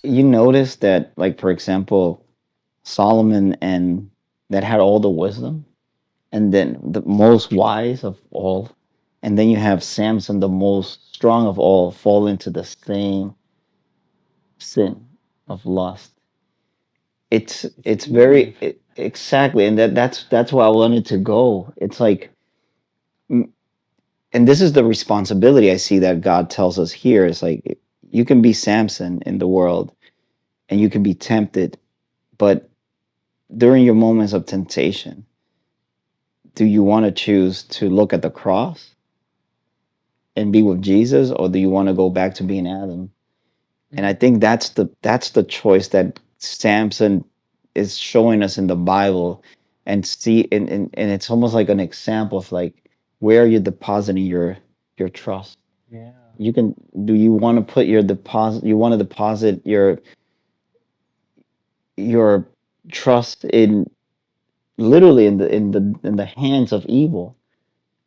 you notice that, like, for example, Solomon, and that had all the wisdom, and then the most wise of all, and then you have Samson, the most strong of all, fall into the same sin of lust. It's It's very Eve. exactly, and that's why I wanted to go. It's like, mm, and this is the responsibility I see that God tells us here. Is like, you can be Samson in the world, and you can be tempted, but during your moments of temptation, do you want to choose to look at the cross and be with Jesus, or do you want to go back to being Adam? And I Mhm. think that's the choice that Samson is showing us in the Bible, and see, and it's almost like an example of like, where you're depositing your trust. Yeah. You can, do you want to put your deposit, you want to deposit your trust in, literally, in the hands of evil,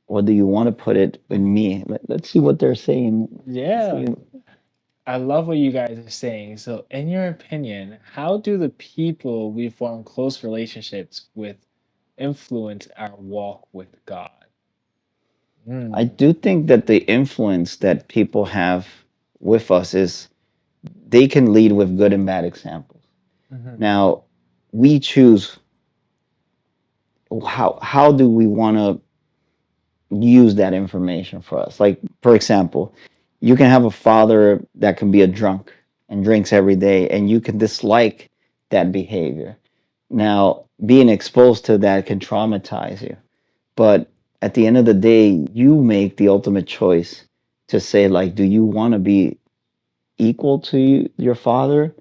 or do you want to put it in me? Let's see what they're saying. Let's Yeah. see. I love what you guys are saying. So, in your opinion, how do the people we form close relationships with influence our walk with God? I Mm. do think that the influence that people have with us is, they can lead with good and bad examples. Mhm. Now, we choose how do we want to use that information for us. Like, for example, you can have a father that can be a drunk and drinks every day, and you can dislike that behavior. Now, being exposed to that can traumatize you. But at the end of the day, you make the ultimate choice to say, like, do you want to be equal to your father,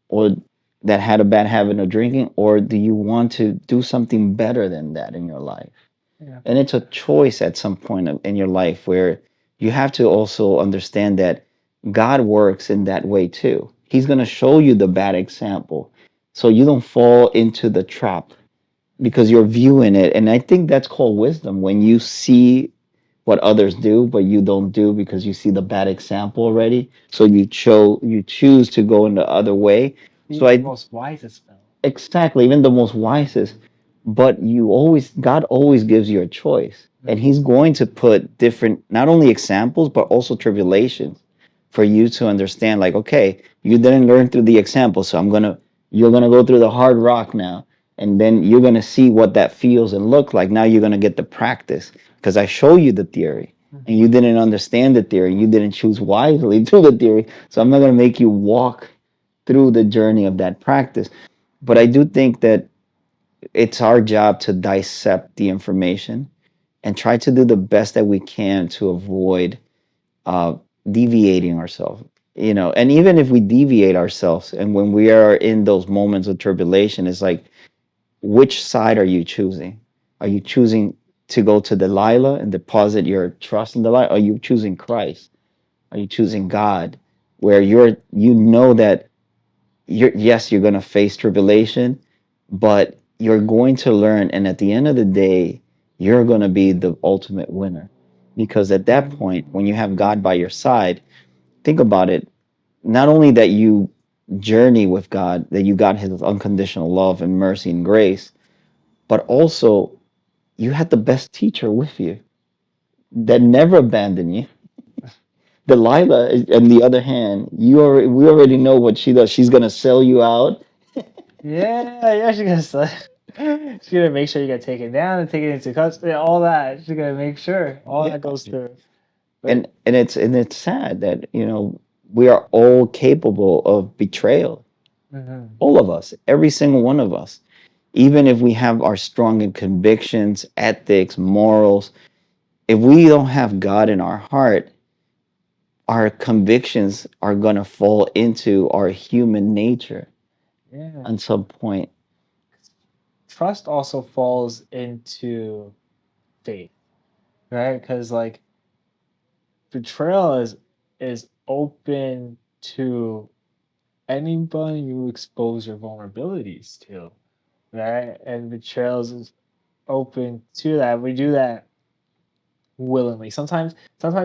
or that had a bad habit of drinking, or do you want to do something better than that in your life? Yeah. And it's a choice at some point in your life, where you have to also understand that God works in that way too. He's going to show you the bad example so you don't fall into the trap, because you're viewing it. And I think that's called wisdom, when you see what others do but you don't do, because you see the bad example already, so you choose to go in the other way. So Even the I, most wisest fell. exactly, even the most wisest, but God always gives you a choice, and Mhm. he's going to put different, not only examples but also tribulations, for you to understand, like, okay, you didn't learn through the example, so you're gonna go through the hard rock now, and then you're gonna see what that feels and look like. Now you're gonna get the practice, because I show you the theory, and Mhm. you didn't understand the theory, you didn't choose wisely to the theory, so I'm not gonna make you walk through the journey of that practice. But I do think that it's our job to dissect the information and try to do the best that we can to avoid uh, deviating ourselves. And even if we deviate ourselves, and when we are in those moments of tribulation, it's like, which side are you choosing? Are you choosing to go to Delilah and deposit your trust in Delilah? Are you choosing Christ? Are you choosing God, where you know that you're going to face tribulation, but you're going to learn, and at the end of the day, you're going to be the ultimate winner, because at that point, when you have God by your side, think about it, not only that you journey with God, that you got his unconditional love and mercy and grace, but also you had the best teacher with you that never abandoned you. Delilah, on the other hand, we already know what she does. She's gonna sell you out. Yeah, yeah, she's gonna she's gonna make sure you get taken down and taken into custody, all that. She's gonna make sure all Yeah. that goes through. But And it's sad that, we are all capable of betrayal. mhm. All of us, every single one of us. Even if we have our strong in convictions, ethics, morals, if we don't have God in our heart, our convictions are gonna fall into our human nature Yeah, at some point. trust also falls into faith, right? Because like betrayal is open to anybody you expose your vulnerabilities to, right? And betrayal is open to that. We do that willingly. Sometimes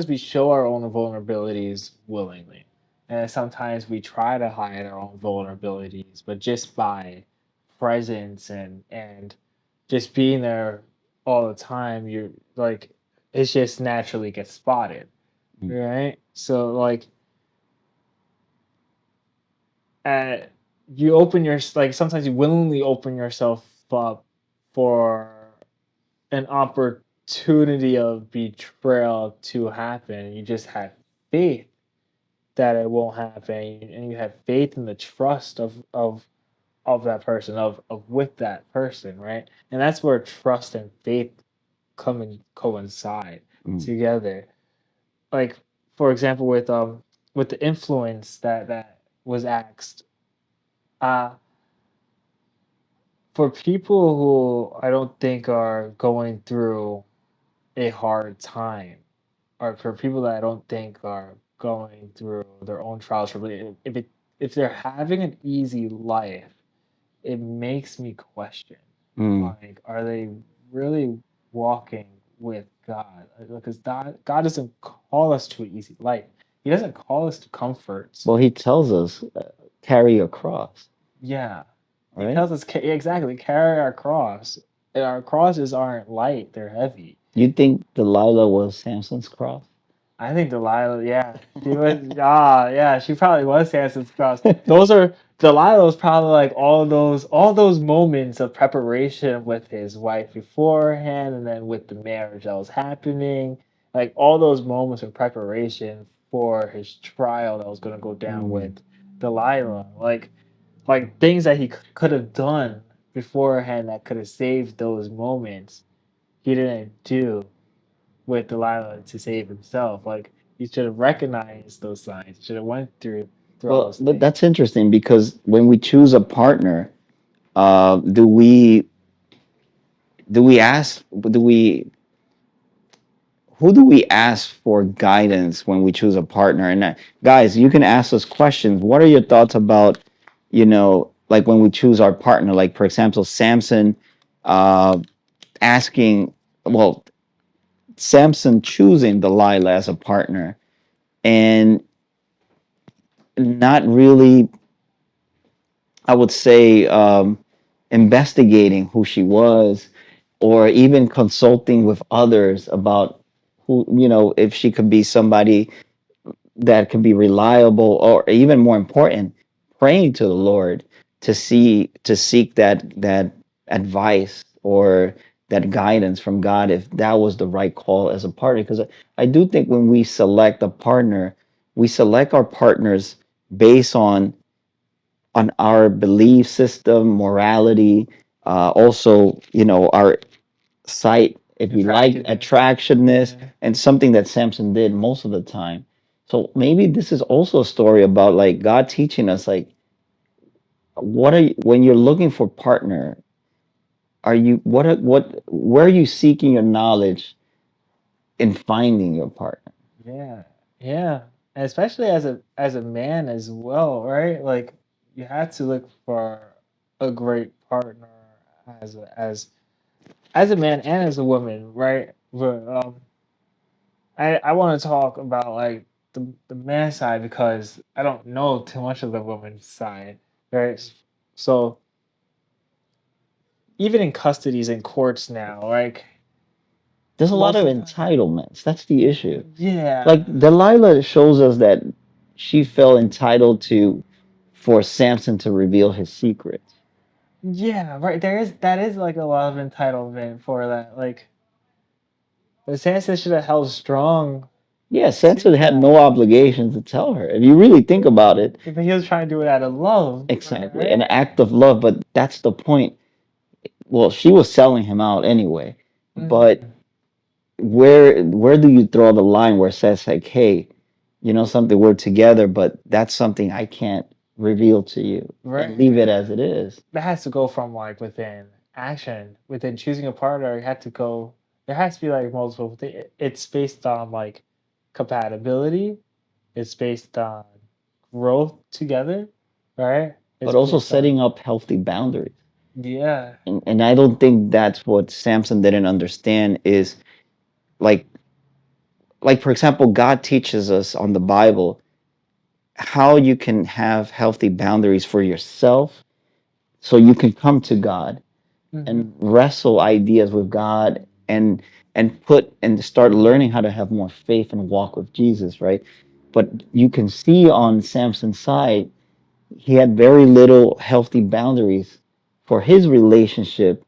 we show our own vulnerabilities willingly. And sometimes we try to hide our own vulnerabilities, but just by presence and just being there all the time, you're like it just naturally gets spotted, Mm. right? So like uh, you open your like sometimes you willingly open yourself up for an opportunity of betrayal to happen. You just have faith that it won't happen, and you have faith in the trust of that person, of with that person, right? And that's where trust and faith come and coincide Mm. together. Like for example, with the influence that was asked, uh for people who I don't think are going through a hard time, or for people that I don't think are going through their own trials, really, if they're having an easy life, it makes me question, Mm. like, are they really walking with God? Because God doesn't call us to an easy life. He doesn't call us to comforts. Well, he tells us carry your cross, Yeah, he right? tells us exactly carry our cross. And our crosses aren't light; they're heavy. You think Delilah was Samson's cross? I think Delilah, yeah, she was. Yeah, she probably was Samson's cross. Those are Delilah's probably like all those moments of preparation with his wife beforehand, and then with the marriage that was happening, like all those moments of preparation for his trial that was going to go down Mm. with Delilah, like things that he could have done beforehand that could have saved those moments. He didn't do with Delilah to save himself. Like he should have recognized those signs. Should have went through all Well, those but things. that's interesting because when we choose a partner, do we ask do we who do we ask for guidance when we choose a partner? And guys, you can ask us questions. What are your thoughts about, like when we choose our partner? Like for example, Samson uh, asking, well, Samson choosing Delilah as a partner and not really, I would say, investigating who she was, or even consulting with others about who, if she could be somebody that could be reliable, or even more important, praying to the Lord to seek that advice or that guidance from God, if that was the right call as a partner. Because I do think when we select a partner, we select our partners based on our belief system, morality, also, our sight, if we like Attractiveness. attractionness, Yeah. and something that Samson did most of the time. So maybe this is also a story about like God teaching us, like, what are you, when you're looking for partner, are you where are you seeking your knowledge in finding your partner? Yeah. Yeah. And especially as a man as well, right? Like you have to look for a great partner as a man and as a woman, right? But I want to talk about like the man side because I don't know too much of the woman's side, right? So even in custodies and courts now, like There's a lot most of of the time, entitlements. That's the issue. Like yeah, Delilah shows us that she felt entitled to for Samson to reveal his secrets. yeah, right. That is like a lot of entitlement for that. Like the Sansa should have held strong Yeah, to Samson had no that, obligation to tell her. If you really think about it, but he was trying to do it out of love, exactly, an right? act of love, but that's the point. Well, she was selling him out anyway. But Mhm. where do you draw the line where it says like, hey, something, we're together, but that's something I can't reveal to you, and Right. leave it as it is. That has to go from like within action, within choosing a partner. You have to go. There has to be like multiple. It's based on like compatibility. It's based on growth together, right? But It's also based on setting up healthy boundaries. yeah, And I don't think that's what Samson didn't understand is like for example, God teaches us on the Bible how you can have healthy boundaries for yourself so you can come to God and wrestle ideas with God and start learning how to have more faith and walk with Jesus, right? But you can see on Samson's side, he had very little healthy boundaries for his relationship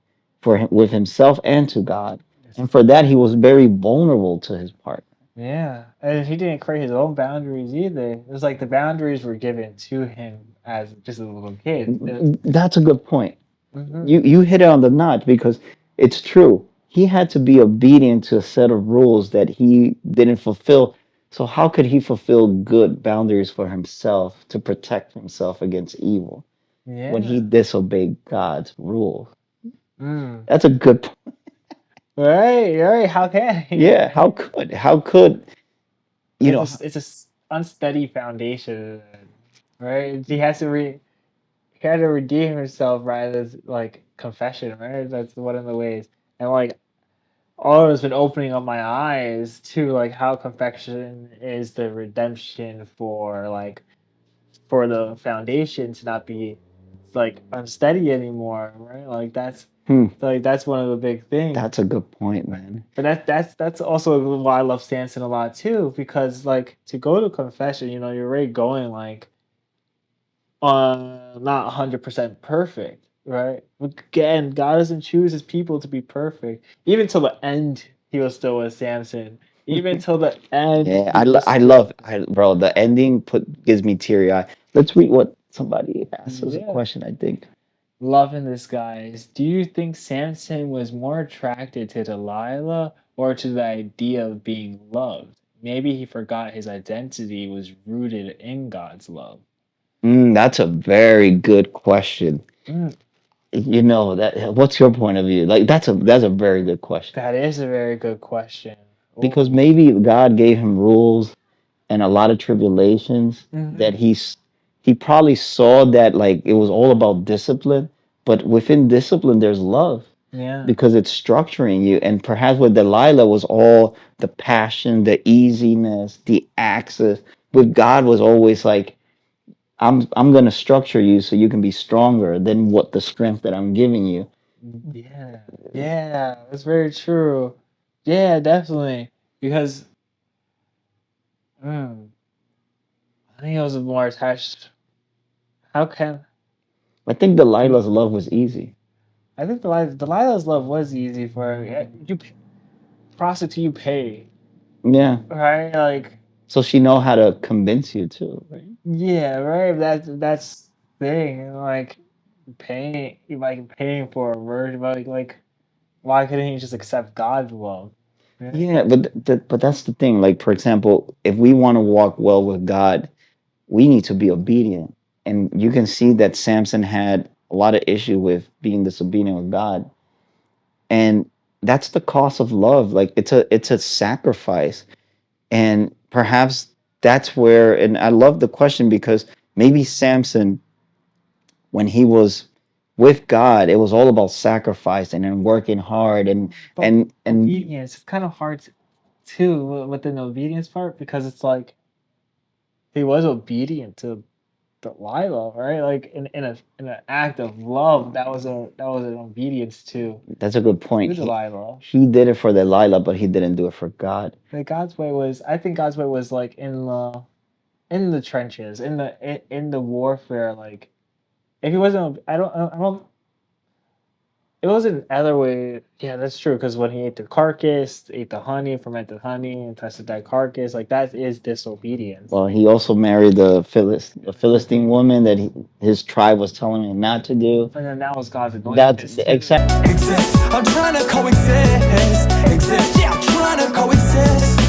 with himself and to God. And for that, he was very vulnerable to his partner. Yeah, and he didn't create his own boundaries either. It was like the boundaries were given to him as just a little kid. That's a good point. Mhm. You hit it on the notch because it's true. He had to be obedient to a set of rules that he didn't fulfill. So how could he fulfill good boundaries for himself to protect himself against evil when he Yeah. disobeyed God's rules? Mm. That's a good point. Right, right. How can he? Yeah, how could you know It's a unsteady foundation, right? He had to redeem himself, right? As like confession, right? That's one of the ways. And like all has been opening up my eyes to like how confession is the redemption for the foundation to not be like unsteady anymore, right? hmm, That's one of the big things. that's a good point, man. But that's also why I love Samson a lot too, because like to go to confession, you know, you're already going like not 100% perfect, right? Again, God doesn't choose his people to be perfect. Even till the end, he was still with Samson. Even till the end, Yeah, he was I still love bro, the ending gives me teary eye. Let's read what somebody asked us a yeah. question, I think. Loving this, guys. Do you think Samson was more attracted to Delilah or to the idea of being loved? Maybe he forgot his identity was rooted in God's love. That's a very good question. Mm, You know that what's your point of view? Like that's a very good question. that is a very good question. Because Oh. maybe God gave him rules and a lot of tribulations that Hmm. he probably saw that like it was all about discipline, but within discipline there's love Yeah. because it's structuring you. And perhaps with Delilah was all the passion, the easiness, the access. With God was always like I'm gonna structure you so you can be stronger than what the strength that I'm giving you. Yeah. Yeah. That's very true. Yeah, definitely. Because mm, I think I was more attached. How can I think Delilah's love was easy. I think Delilah's love was easy for her. Yeah, prostitute, you pay, Yeah. right? Like, So she know how to convince you too, right? yeah, right. That's the thing. Like, paying for a virgin, like, why couldn't he just accept God's love? Yeah. Yeah, but that's the thing. Like for example, if we want to walk well with God, we need to be obedient. And you can see that Samson had a lot of issue with being disobedient with God. And that's the cost of love. Like it's a sacrifice. And perhaps that's where and I love the question because maybe Samson when he was with God, it was all about sacrificing and working hard But and obedience, it's kind of hard too within the obedience part because it's like he was obedient to Delilah, right? Like in an act of love, that was an obedience that's a good to point. Delilah. He did it for Delilah, but he didn't do it for God. Like God's way was, I think God's way was like in the trenches, in the warfare. Like if he wasn't, I don't. It wasn't other way. Yeah, that's true. Because when he ate the carcass, ate the honey, fermented honey, and tested that carcass, like that is disobedience. Well, he also married the Philistine woman that his tribe was telling him not to do. And then that was God's That's anointed. exactly. I'm trying to coexist. Yeah, I'm trying to coexist.